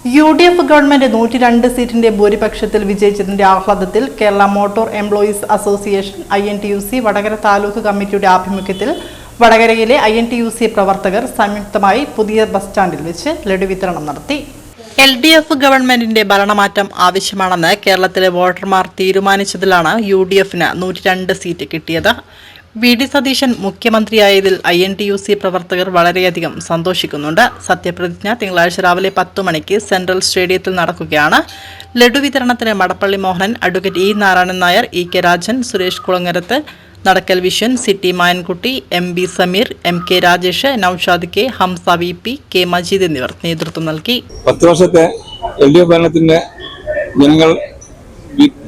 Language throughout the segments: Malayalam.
UDF ഗവൺമെന്റ് 102 സീറ്റിന്റെ ഭൂരിപക്ഷത്തിൽ വിജയിച്ചതിന്റെ ആഹ്ലാദത്തിൽ Kerala motor employees association INTUC Vadakara taluk കമ്മിറ്റിയുടെ ആഭിമുഖ്യത്തിൽ വടകരയിലെ INTUC പ്രവർത്തകർ സംയുക്തമായി പുതിയ ബസ് സ്റ്റാൻഡിൽ വെച്ച് ലഡു വിതരണം നടത്തി. LDF ഗവൺമെന്റിന്റെ ഭരണമാറ്റം ആവശ്യമാണെന്ന് കേരളത്തിലെ വോട്ടർമാർ തീരുമാനിച്ചതിലാണ് UDFന് 102 സീറ്റ് കിട്ടിയത്. VD സതീശൻ മുഖ്യമന്ത്രിയായതിൽ INTUC പ്രവർത്തകർ വളരെയധികം സന്തോഷിക്കുന്നുണ്ട്. സത്യപ്രതിജ്ഞ തിങ്കളാഴ്ച രാവിലെ 10 മണിക്ക് സെൻട്രൽ സ്റ്റേഡിയത്തിൽ നടക്കുകയാണ്. ലഡു വിതരണത്തിന് Madappally Mohanan, advocate E. Narayanan Nair, EK Rajan, Suresh Kulangarath, Nadakkal Vishwan, city Mayankutty, MB Sameer, MK Rajesh, Naushad K, Hamsa VP, K Majeed എന്നിവർ നേതൃത്വം നൽകി. 10 വർഷത്തെ LDF ഭരണത്തിന്റെ ജനങ്ങൾ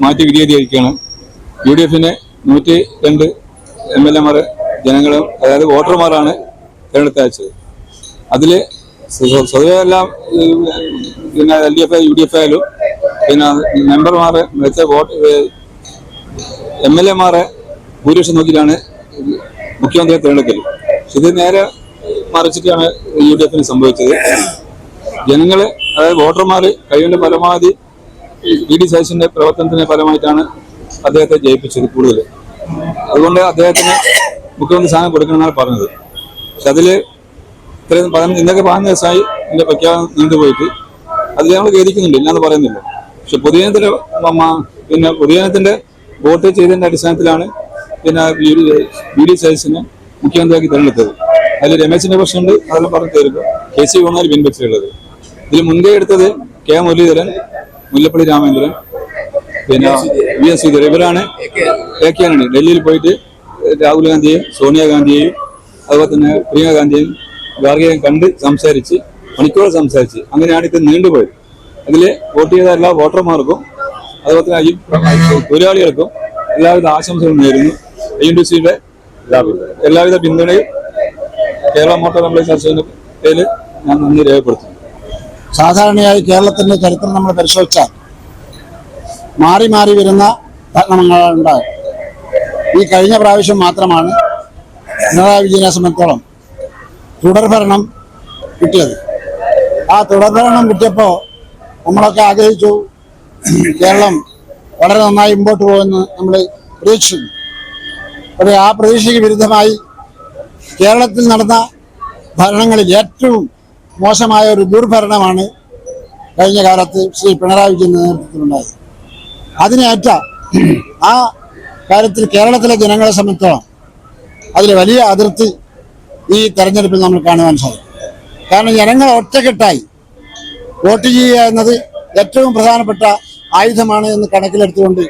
മാറ്റി വിധിയായിരിക്കുകയാണ്. UDFന് 102 MLA ജനങ്ങളും, അതായത് വോട്ടർമാരാണ് തിരഞ്ഞെടുത്ത് അയച്ചത്. അതിൽ സ്വതവേ എല്ലാം പിന്നെ LDF UDF ആയാലും പിന്നെ മെമ്പർമാരെ വെച്ച MLA ഭൂരിപക്ഷം നോക്കിയിട്ടാണ് മുഖ്യമന്ത്രിയെ തിരഞ്ഞെടുക്കൽ. ഇത് നേരെ മറിച്ചിട്ടാണ് UDFന് സംഭവിച്ചത്. ജനങ്ങൾ, അതായത് വോട്ടർമാർ കഴിവിന്റെ പരമാവധി VD സതീശന്റെ പ്രവർത്തനത്തിന്റെ ഫലമായിട്ടാണ് അദ്ദേഹത്തെ ജയിപ്പിച്ചത് കൂടുതൽ. അതുകൊണ്ട് അദ്ദേഹത്തിന് മുഖ്യമന്ത്രി സ്ഥാനം കൊടുക്കണമെന്നാണ് പറഞ്ഞത്. പക്ഷെ അതിൽ ഇത്രയും ഇന്നൊക്കെ 15 ദിവസമായി ഇതിന്റെ പ്രഖ്യാപനം നീണ്ടുപോയിട്ട് അതിൽ ഞങ്ങൾ ഖേദിക്കുന്നുണ്ട്, ഇല്ലാന്ന് പറയുന്നില്ല. പക്ഷെ പൊതുജനത്തിന്റെ വോട്ട് ചെയ്തതിന്റെ അടിസ്ഥാനത്തിലാണ് പിന്നെ VD സതീശനെ മുഖ്യമന്ത്രിയാക്കി തിരഞ്ഞെടുത്തത്. അതിൽ രമേശിന്റെ പ്രശ്നമുണ്ട്, അതെല്ലാം പറഞ്ഞു തീർക്കും. KC വേണമാര് പിൻവലിച്ചിട്ടുള്ളത്. ഇതിൽ മുൻകൈ എടുത്തത് K മുരളീധരൻ, മുല്ലപ്പള്ളി രാമചന്ദ്രൻ, പിന്നെ VS ഇവരാണ്. ഏക്കെയാണ് ഡൽഹിയിൽ പോയിട്ട് രാഹുൽ ഗാന്ധിയെയും സോണിയാഗാന്ധിയെയും അതുപോലെ തന്നെ പ്രിയങ്ക ഗാന്ധിയെയും ഗാർഗയെയും കണ്ട് സംസാരിച്ച് മണിക്കൂർ സംസാരിച്ച് അങ്ങനെയാണ് ഇത് നീണ്ടുപോയത്. അതിൽ വോട്ട് ചെയ്ത എല്ലാ വോട്ടർമാർക്കും അതുപോലെ തന്നെ ഈ തൊഴിലാളികൾക്കും എല്ലാവിധ ആശംസകളും നേരുന്നു. INTUCയുടെ എല്ലാവിധ പിന്തുണയും കേരള മോട്ടോർ എംപ്ലോയീസ് അസോസിയേഷന്റെ പേരിൽ ഞാൻ നന്ദി രേഖപ്പെടുത്തുന്നു. സാധാരണയായി കേരളത്തിന്റെ ചരിത്രം നമ്മൾ പരിശോധിച്ചാൽ മാറി മാറി വരുന്ന ഭരണങ്ങളുണ്ടാകും. ഈ കഴിഞ്ഞ പ്രാവശ്യം മാത്രമാണ് പിണറായി വിജയനെ സംബന്ധിച്ചോളം തുടർഭരണം കിട്ടിയത്. ആ തുടർഭരണം കിട്ടിയപ്പോൾ നമ്മളൊക്കെ ആഗ്രഹിച്ചു കേരളം വളരെ നന്നായി മുമ്പോട്ട് പോകുമെന്ന് നമ്മൾ പ്രതീക്ഷിച്ചു. പക്ഷേ ആ പ്രതീക്ഷയ്ക്ക് വിരുദ്ധമായി കേരളത്തിൽ നടന്ന ഭരണങ്ങളിൽ ഏറ്റവും മോശമായ ഒരു ദുർഭരണമാണ് കഴിഞ്ഞ കാലത്ത് ശ്രീ പിണറായി വിജയന്റെ നേതൃത്വത്തിലുണ്ടായത്. അതിനേറ്റ ആ കാര്യത്തിൽ കേരളത്തിലെ ജനങ്ങളെ സംബന്ധിച്ചോളം അതിൽ വലിയ അതിർത്തി ഈ തെരഞ്ഞെടുപ്പിൽ നമ്മൾ കാണുവാൻ സാധിക്കും. കാരണം ജനങ്ങൾ ഒറ്റക്കെട്ടായി വോട്ട് ചെയ്യുക എന്നത് ഏറ്റവും പ്രധാനപ്പെട്ട ആയുധമാണ് എന്ന് കണക്കിലെടുത്തുകൊണ്ട്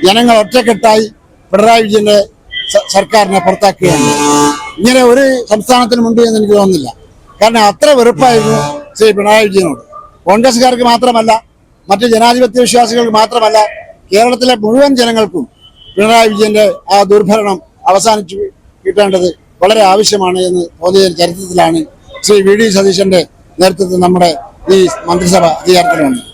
ജനങ്ങൾ ഒറ്റക്കെട്ടായി പിണറായി വിജയന്റെ സർക്കാരിനെ പുറത്താക്കുകയാണ്. ഇങ്ങനെ ഒരു സംസ്ഥാനത്തിനുമുണ്ട് എന്ന് എനിക്ക് തോന്നുന്നില്ല. കാരണം അത്ര വെറുപ്പായിരുന്നു ശ്രീ പിണറായി വിജയനോട്. കോൺഗ്രസ്സുകാർക്ക് മാത്രമല്ല, മറ്റ് ജനാധിപത്യ വിശ്വാസികൾക്ക് മാത്രമല്ല, കേരളത്തിലെ മുഴുവൻ ജനങ്ങൾക്കും പിണറായി വിജയന്റെ ആ ദുർഭരണം അവസാനിച്ചു കിട്ടേണ്ടത് വളരെ ആവശ്യമാണ് എന്ന് തോന്നിയ ചരിത്രത്തിലാണ് ശ്രീ VD സതീശന്റെ നേതൃത്വത്തിൽ നമ്മുടെ ഈ മന്ത്രിസഭ അധികാരത്തിൽ വന്നത്.